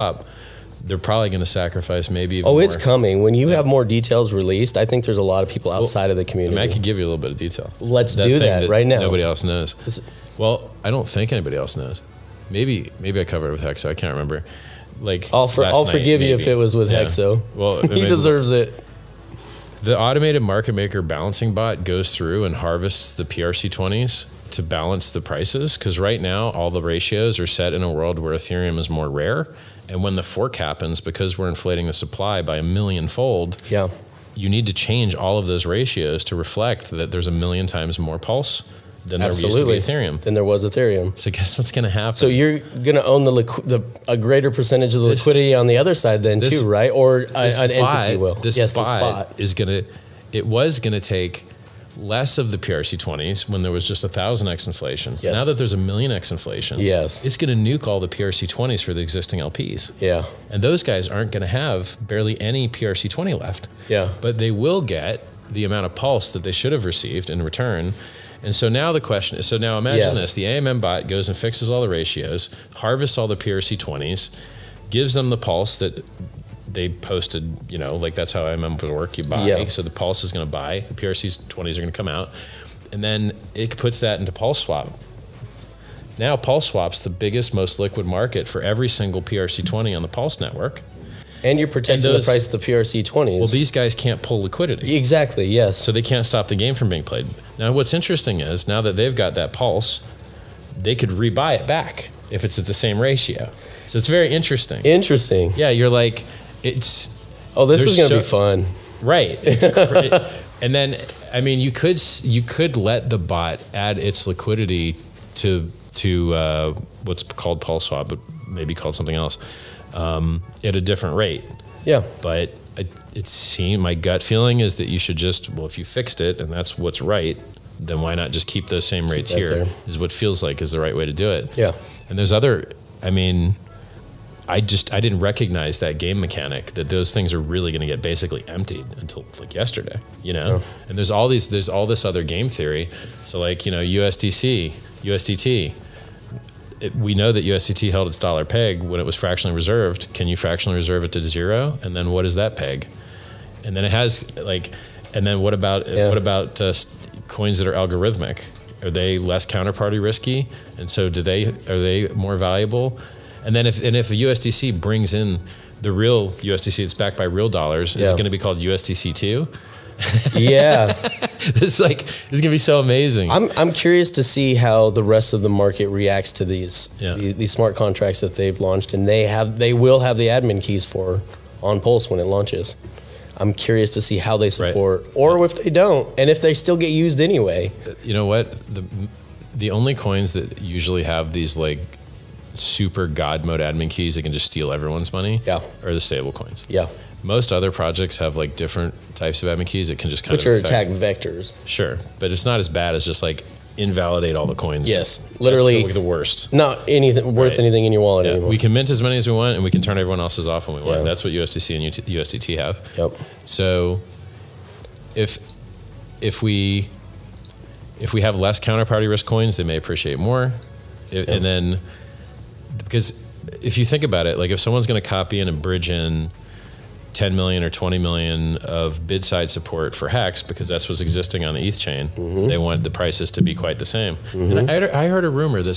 up, they're probably going to sacrifice maybe even more. It's coming. When you have more details released, I think there's a lot of people outside of the community. I could give you a little bit of detail. Let's do that right now. Nobody else knows. Well, I don't think anybody else knows. Maybe I covered it with Hexo. I can't remember. Like I'll forgive you if it was with Hexo. Well, he deserves it. The automated market maker balancing bot goes through and harvests the PRC20s to balance the prices, because right now all the ratios are set in a world where Ethereum is more rare. And when the fork happens, because we're inflating the supply by 1,000,000-fold, you need to change all of those ratios to reflect that there's 1,000,000 times more pulse than there used to be Ethereum. Than there was Ethereum. So guess what's going to happen? So you're going to own a greater percentage of the liquidity on the other side then too, right? Or an entity will. This bot is going to, it was going to take less of the PRC20s when there was just 1,000x inflation. Yes. Now that there's 1,000,000x inflation, it's going to nuke all the PRC20s for the existing LPs. Yeah. And those guys aren't going to have barely any PRC20 left. Yeah. But they will get the amount of pulse that they should have received in return. And so now the question is, now imagine this, the AMM bot goes and fixes all the ratios, harvests all the PRC20s, gives them the pulse that they posted, like that's how AMM would work, you buy. Yeah. So the pulse is going to buy, the PRC20s are going to come out, and then it puts that into PulseSwap. Now PulseSwap's the biggest, most liquid market for every single PRC20 on the Pulse network. And you're protecting the price of the PRC20s. Well, these guys can't pull liquidity. Exactly, yes. So they can't stop the game from being played. Now, what's interesting is, now that they've got that pulse, they could rebuy it back if it's at the same ratio. So it's very interesting. Interesting. Yeah, you're like, it's... Oh, this is going to be fun. Right. It's and then, I mean, you could let the bot add its liquidity to what's called PulseSwap, but maybe called something else, at a different rate. Yeah. But it seemed, my gut feeling is that you should just, if you fixed it and that's what's right, then why not just keep those same rates here, is what feels like is the right way to do it. Yeah. And there's other, I mean, I didn't recognize that game mechanic, that those things are really going to get basically emptied until like yesterday, And there's all this other game theory. So like, USDT, we know that USDT held its dollar peg when it was fractionally reserved. Can you fractionally reserve it to 0? And then what is that peg? And then it has and then what about coins that are algorithmic? Are they less counterparty risky? And so are they more valuable? And then if a USDC brings in the real USDC that's backed by real dollars, is it going to be called USDC2? Yeah. It's going to be so amazing. I'm curious to see how the rest of the market reacts to these smart contracts that they've launched, and they will have the admin keys on Pulse when it launches. I'm curious to see how they support, or if they don't, and if they still get used anyway. You know what? The only coins that usually have these super God mode admin keys that can just steal everyone's money are the stablecoins. Yeah. Most other projects have different types of admin keys that can just which are attack vectors. Sure, but it's not as bad as just invalidate all the coins. Yes, literally the worst. Not anything worth anything in your wallet anymore. We can mint as many as we want, and we can turn everyone else's off when we want. That's what USDC and USDT have. Yep. So, if we have less counterparty risk coins, they may appreciate more, and then because if you think about it, if someone's going to copy in and bridge in 10 million or 20 million of bid side support for Hex, because that's what's existing on the ETH chain. They want the prices to be quite the same. And I heard a rumor that